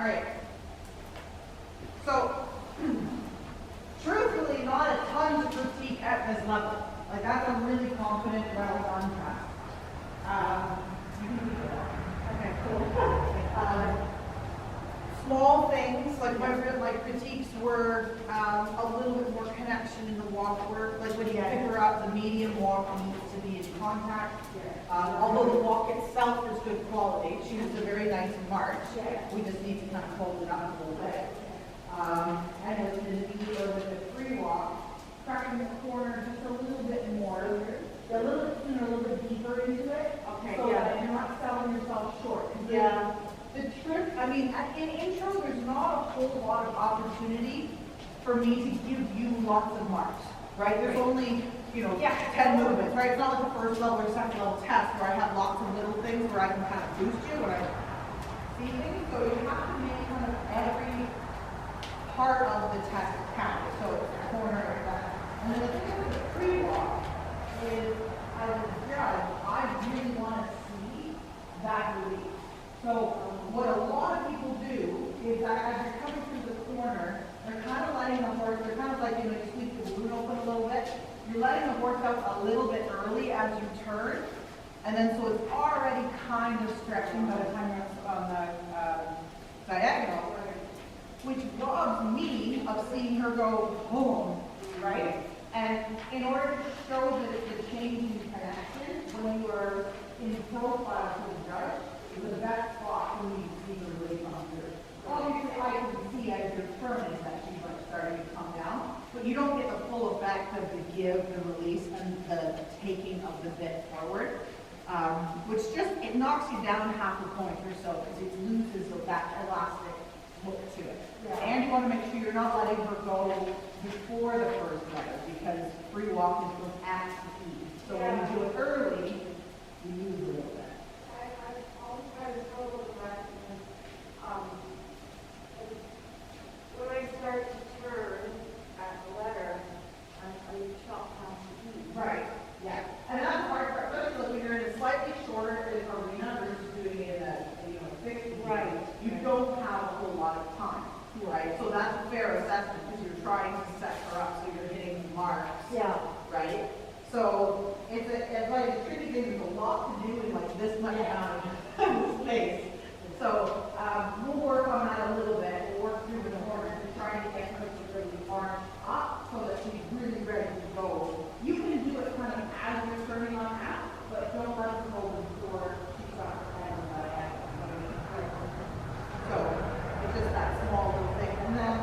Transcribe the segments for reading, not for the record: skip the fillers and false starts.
right. So, truthfully, not a ton to critique at this level. Like, that's a really confident, well-done task. Okay, cool. Small things, like my critiques were a little bit more connection in the walk work. Like when you figure out the medium walk needs to be in contact. Although the walk itself is good quality, she was a very nice march. We just need to kind of hold it up a little bit. And with the knee or with the free walk, cracking the corner just a little bit more. A little bit sooner, a little bit deeper into it. Okay, so that you're not selling yourself short. Yeah. The trick, I mean, in intro, there's not a whole lot of opportunity for me to give you lots of marks, right? There's only, 10 movements, right? It's not like the first level or second level test where I have lots of little things where I can kind of boost you when I see things. So you have to make kind of every part of the test count. So it's a corner like that. And then the thing with the pre-walk is, as a judge, I really want to see that relief. So what a lot of people do is that as you're coming through the corner, they're kind of letting the horse, they're kind of like, you squeeze the balloon open a little bit. You're letting the horse out a little bit early as you turn. And then so it's already kind of stretching by the time you're on the diagonal, which robs me of seeing her go home, right? And in order to show that it's a change in connection, when you are in profile to the judge, the best spot for me to see her really come through. Obviously, I can see as you're turning that she's like starting to come down, but you don't get the full effect of the give, the release, and the taking of the bit forward, which it knocks you down half a point or so because it loses that elastic look to it. Yeah. And you want to make sure you're not letting her go before the first letter because free walk is from at speed. So when you do it early, you lose a little bit. When I start to turn at the letter, I chop past the E. Right, yeah. And that's hard, especially when you're in a slightly shorter arena versus doing it in a fixed arena. Right. You don't have a whole lot of time, right? So that's a fair assessment because you're trying to set her up so you're hitting marks. Yeah. Right? So it's like a tricky thing. There's a lot to do in like this much amount of space. So we'll work on that a little bit. We'll work through the corners and trying to get her to bring the arm up so that she's really ready to go. You can do it kind of as you're turning on out, but don't let her go before she's got her head on that end. So it's just that small little thing. And then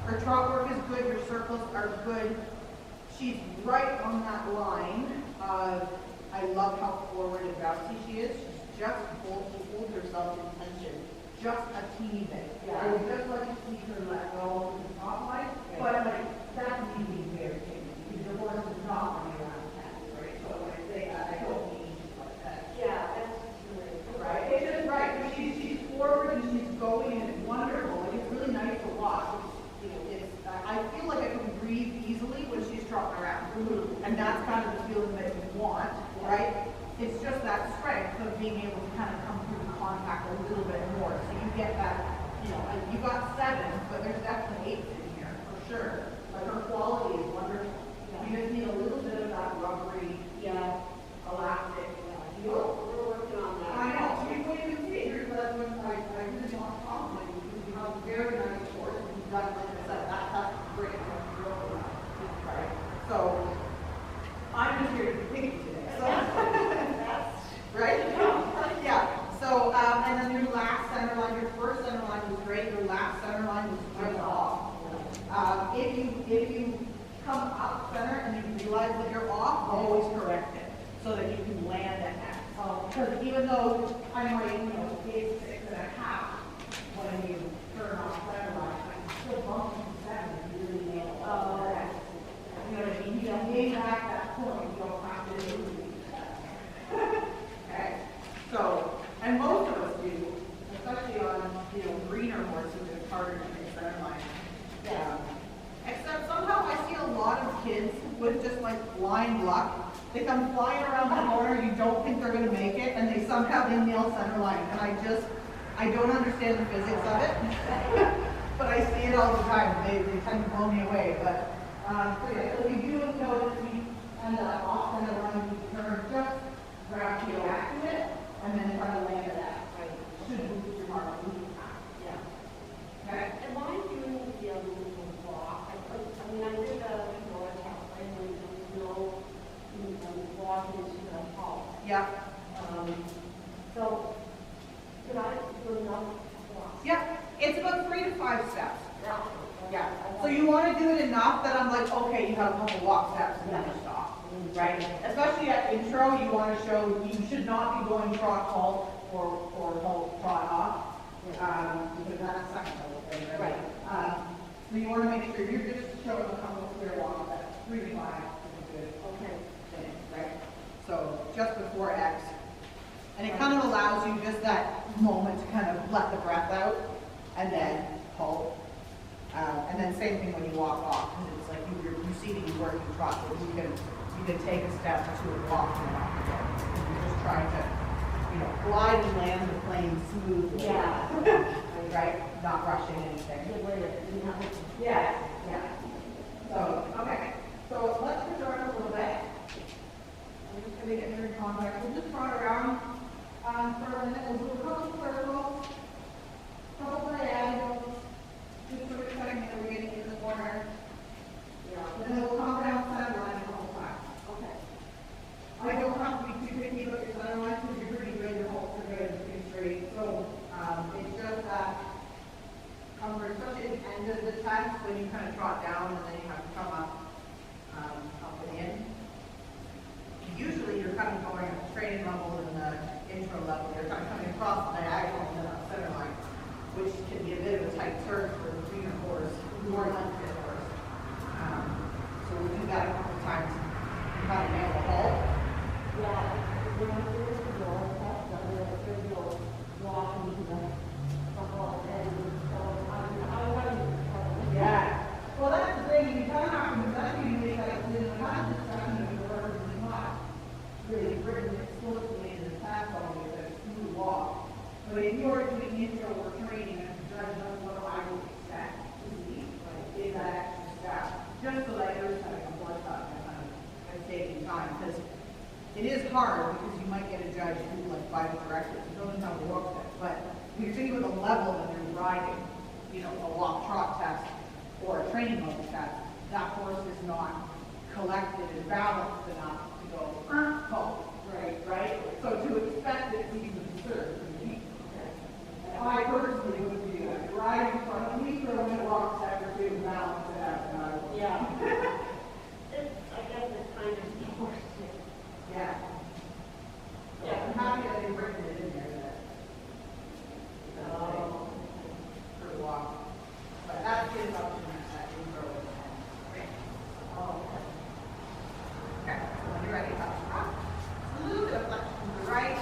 her trot work is good. Your circles are good. She's right on that line. I love how forward and bouncy she is. She holds herself in tension just a teeny bit. Yeah. I would just like to see her let go of the top line, but that's me being very picky because your horse is not running around the cat, right? So when I say that, I don't mean she's like that. Yeah, that's really right. It's just right. She's forward and she's going and it's wonderful. Like it's really nice to watch. I feel like I can breathe easily when she's trotting around, and that's kind of the feeling that you want, right? It's just that strength of being able to kind of come through the contact a little bit more. So you get that, you got 7, but there's definitely 8 in here, for sure. Like her quality is wonderful. You just need a little bit of that rubbery, elastic. We're working on that. I know, so you wouldn't even see it. That's what I really want to compliment you because you have a very nice horse and you've done, like I said, that's great. Right? So, I'm just here to be picky today. So, right? Yeah. So, and then your last center line, your first center line was great. Your last center line was really off. If you come up center and you realize that you're off, always correct it so that you can land at X. Because even though I'm like, it's 6.5, when you turn off center line, I'm still bumping 7 if you really nail it. You know what I mean? You don't gain back that point. You don't have to do that. Okay? So, and most of us do, especially on, greener horses, it's harder to get center line. Except somehow I see a lot of kids with just like blind luck. They come flying around the corner, you don't think they're going to make it, and they somehow nail center line. And I don't understand the physics of it, but I see it all the time. They tend to blow me away. But so yeah, so we do notice we end up often around the turn, just grab the back to it, and then try to land it out. Right? Should boost your heart. Yeah. Okay. And why doing the moving walk? I mean, I did the North House, and there was no walking into the hall. Yeah. So, could I do enough walks? Yeah. It's about 3 to 5 steps. Yeah. Yeah. So you want to do it enough that I'm like, okay, you have a couple walk steps and then you stop. Right? Especially at intro, you want to show you should not be going trot halt or halt trot off. Because that's a second level thing, right? So you want to make sure you're just showing a couple of clear walk steps. 3 to 5 is a good thing, right? So just before X. And it kind of allows you just that moment to kind of let the breath out and then halt. And then same thing when you walk off, because it's like you see that you work in trot, but you can take a step to a walk and off again. You're just trying to, glide and land the plane smoothly. Yeah. Right? Not rushing anything. Yeah. So, okay. So let's return a little bit. I'm just going to get her in contact. We'll just trot around for a minute. We'll do a couple circles, couple diagonals, just sort of cutting and we're getting in the corner. And then we'll come down center line a couple times. Okay. I don't have to be too picky about your center line because you're pretty good, your holds are good, it's pretty straight. So it's just that especially at the end of the test when you kind of trot down and then you have to come up and in. Usually you're kind of going at the training level and the intro level. You're kind of coming across the diagonal and then up center line, which can be a bit of a tight turn for the junior horse, more unfit horse. So we'll do that a couple times to kind of nail the hole. Yeah. When I do this door, that's the door walking to the hall and so I want to. Yeah. Well, that's the thing. You kind of have to evaluate that it's not just trying to work. It's not really written explicitly in the test on you that it's smooth walk. But if you're doing intro or training, and the judge knows what I would expect to see, like give that extra step, just so that you're setting a blood up and taking time, because it is hard because you might get a judge who, like, by the directive, who doesn't know the walk test. But when you're thinking with the level that you're riding, a walk trot test or a training level test, that horse is not collected and balanced enough to go, halt, right? So to expect it to be absurd for me. And I personally would do that. Right in front of me, throw in a walk step or two, balance it out, and I will. Yeah. I guess it's kind of horse. Yeah. So I'm happy that they've written it in there that for the walk. But that's his option that intro is. Oh, okay. So when you're ready, up. A little bit of flexion to the right.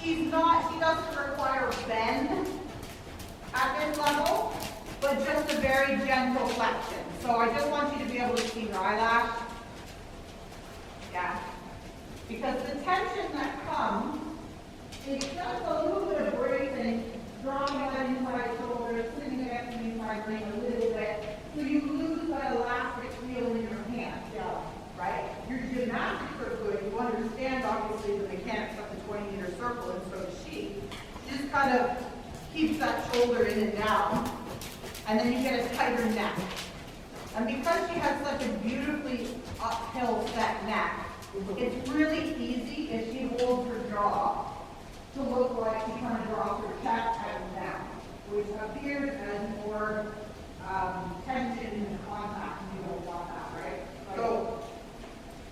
She doesn't require a bend at this level, but just a very gentle flexion. So I just want you to be able to see your eyelash. Yeah. Because the tension that comes is just a little bit of bracing, drawing that inside shoulder, sitting against the inside ring a little bit, so you lose that elastic feel in your hand. Yeah. Right? Your gymnastics are good. You understand, obviously, the mechanics of the 20-meter circle, and so does she. She just kind of keeps that shoulder in and down, and then you get a tighter neck. And because she has such a beautifully uphill set neck, it's really easy if she holds her jaw to look like she kind of drops her chest head down, which appears as more tension in the contact, and you don't want that, right? So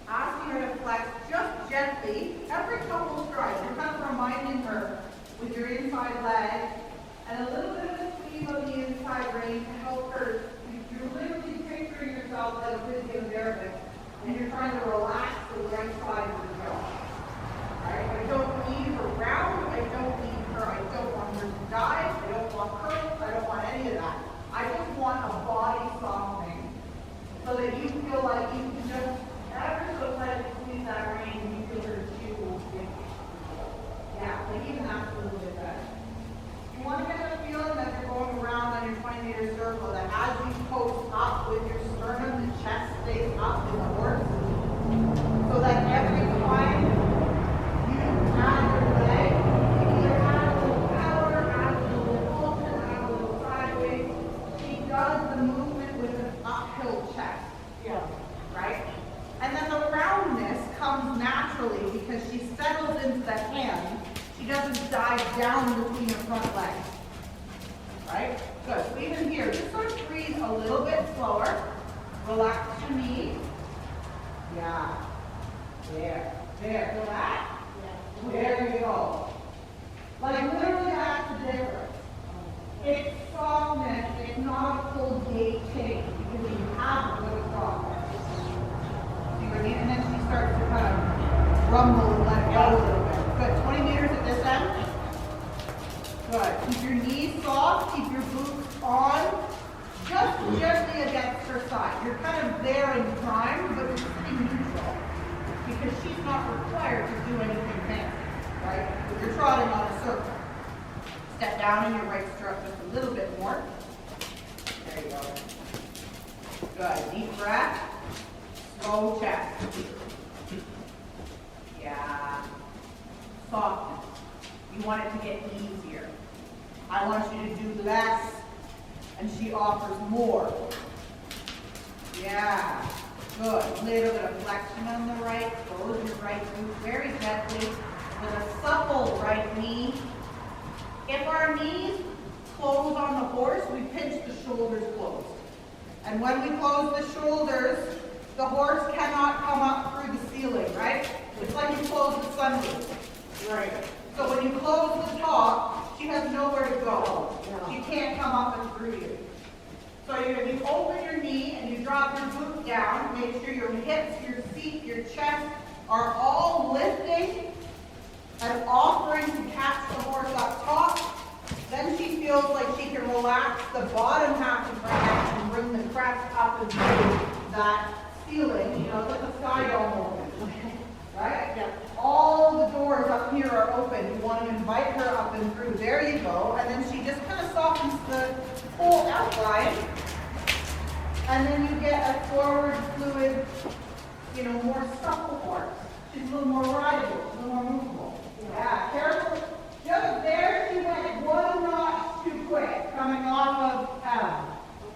asking her to flex just gently every couple strides. You're kind of reminding her with your inside leg and a little bit of a squeeze on the inside rein to help her. You're literally picturing yourself as a physiotherapist and you're trying to relax the right side of the jaw. Right? I don't need her round. I don't want her to dive. I don't want curls. I don't want any of that. I just want a body softening so that you feel like you can just ever so slightly squeeze that rein and you feel her shoe will stick. Yeah, like even that's a little bit better. Relax your knee. Yeah. There. Feel that? Yeah. There you go. Like literally that's the difference. It's softness, it's not a full gait change because you have a little softness. See what I mean? And then she starts to kind of rumble and let it go a little bit. Good. 20 meters at this end. Good. Keep your knees soft, keep your boots on. Just gently against her side. You're kind of there in time, but you're sitting neutral. Because she's not required to do anything fancy, right? But you're trotting on a circle. Step down in your right stirrup just a little bit more. There you go. Good. Deep breath. Slow chest. Yeah. Softness. You want it to get easier. I want you to do less, and she offers more. Yeah. Good. Little bit of flexion on the right. Close your right boot very gently with a supple right knee. If our knees close on the horse, we pinch the shoulders closed. And when we close the shoulders, the horse cannot come up through the ceiling, right? It's like you close the sunroof. Right. So when you close the top, she has nowhere to go. She can't come up and through you. So you open your knee and you drop your boot down. Make sure your hips, your seat, your chest are all lifting and offering to catch the horse up top. Then she feels like she can relax the bottom half of her neck and bring the crest up and through that ceiling. You know, it's like a sky dome open. Right? Yeah. All the doors up here are open. You want to invite her up and through. There you go. And then she just kind of softens the whole outline. And then you get a forward fluid, you know, more supple horse. She's a little more rideable, a little more movable. Yeah, careful. Just there she went one notch too quick coming off of Adam.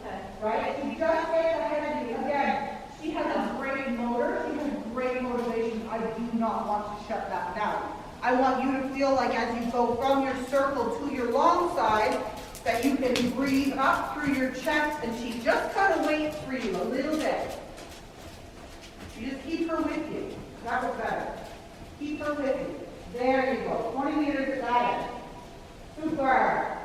Okay. Right? She just gets ahead of you. Again, she has a great motor. She has great motivation. I do not want to shut that down. I want you to feel like as you go from your circle to your long side, that you can breathe up through your chest, and she just kind of waits for you a little bit. You just keep her with you. That was better. Keep her with you. There you go. 20 meters at that end. Super.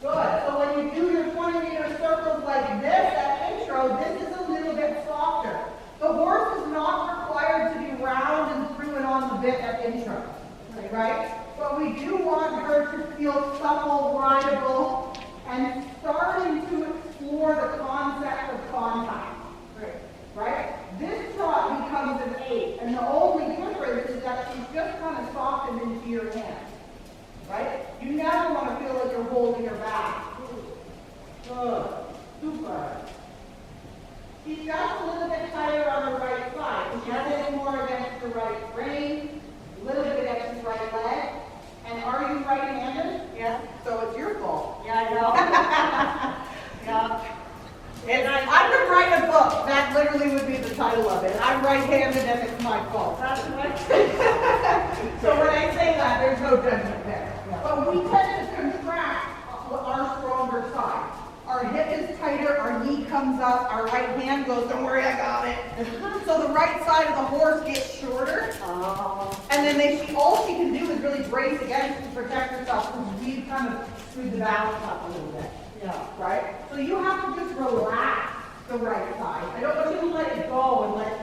Good. So when you do your 20-meter circles like this at intro, this is a little bit softer. The horse is not required to be round and through and on the bit at intro. Right? But we do want her to feel supple, rideable, and starting to explore the concept of contact. Right? This trot becomes an 8, and the only difference is that she's just kind of softened into your hand. Right? You never want to feel like you're holding her back. Good. Super. She's just a little bit tighter on her right side. She's sitting more against her right rein, a little bit against his right leg. And are you right-handed? Yeah. So it's your fault. Yeah, I know. Yeah. I could write a book. That literally would be the title of it. I'm right-handed and it's my fault. That's right. So when I say that, there's no judgment there. Yeah. But we tend to contract our stronger side. Our hip is tighter, our knee comes up, our right hand goes, don't worry, I got it. So the right side of the horse gets shorter. And then all she can do is really brace against to protect herself because we kind of screwed the balance up a little bit. Yeah. Right? So you have to just relax the right side. I don't want you to let it go and let it,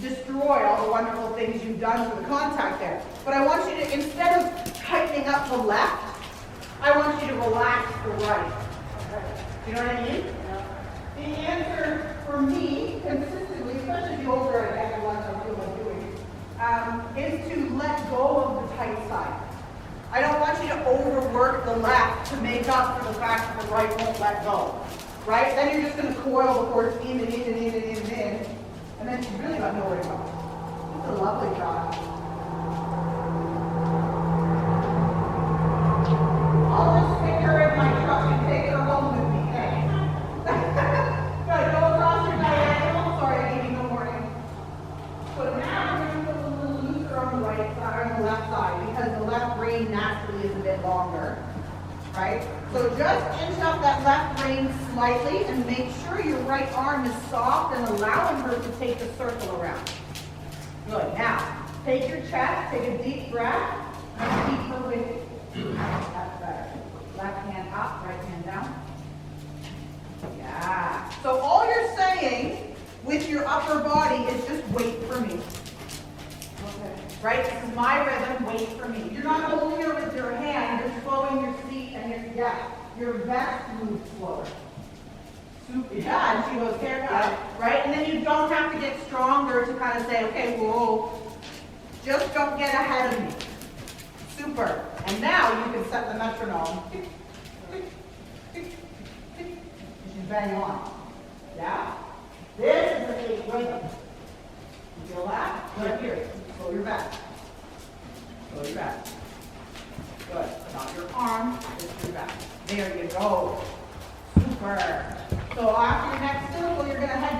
destroy all the wonderful things you've done for the contact there. But I want you to, instead of tightening up the left, I want you to relax the right. You know what I mean? Yeah. The answer for me, consistently, especially the older I get, the ones I feel like doing, is to let go of the tight side. I don't want you to overwork the left to make up for the fact that the right won't let go. Right? Then you're just going to coil the horse in and in and in and in and in, and then she's really got nowhere to go. It's a lovely shot. I'll just stick her in my truck and take her home with me. Good. Go across your diagonal. Sorry, I gave you no warning. So now we're going to put a little looser on the right side, on the left side, because the left rein naturally is a bit longer. right? So just inch up that left rein slightly and make sure your right arm is soft and allowing her to take the circle around. Good. Now, take your chest, take a deep breath, and keep her with you. That's better. Left hand up, right hand down. Yeah. So all you're saying with your upper body is just wait for me. Okay. Right? This is my rhythm, wait for me. You're not holding her with your hand, you're slowing your seat and your vest moves slower. Super. Yeah, and she goes haircut, right? And then you don't have to get stronger to kind of say, okay, whoa, just don't get ahead of me. Super. And now you can set the metronome. She's bang on. Yeah? This is a rhythm. You feel that? Right here. Slow your back. Slow your back. Good. Not your arm, just your back. There you go. Super. So after your next circle, you're going to head down.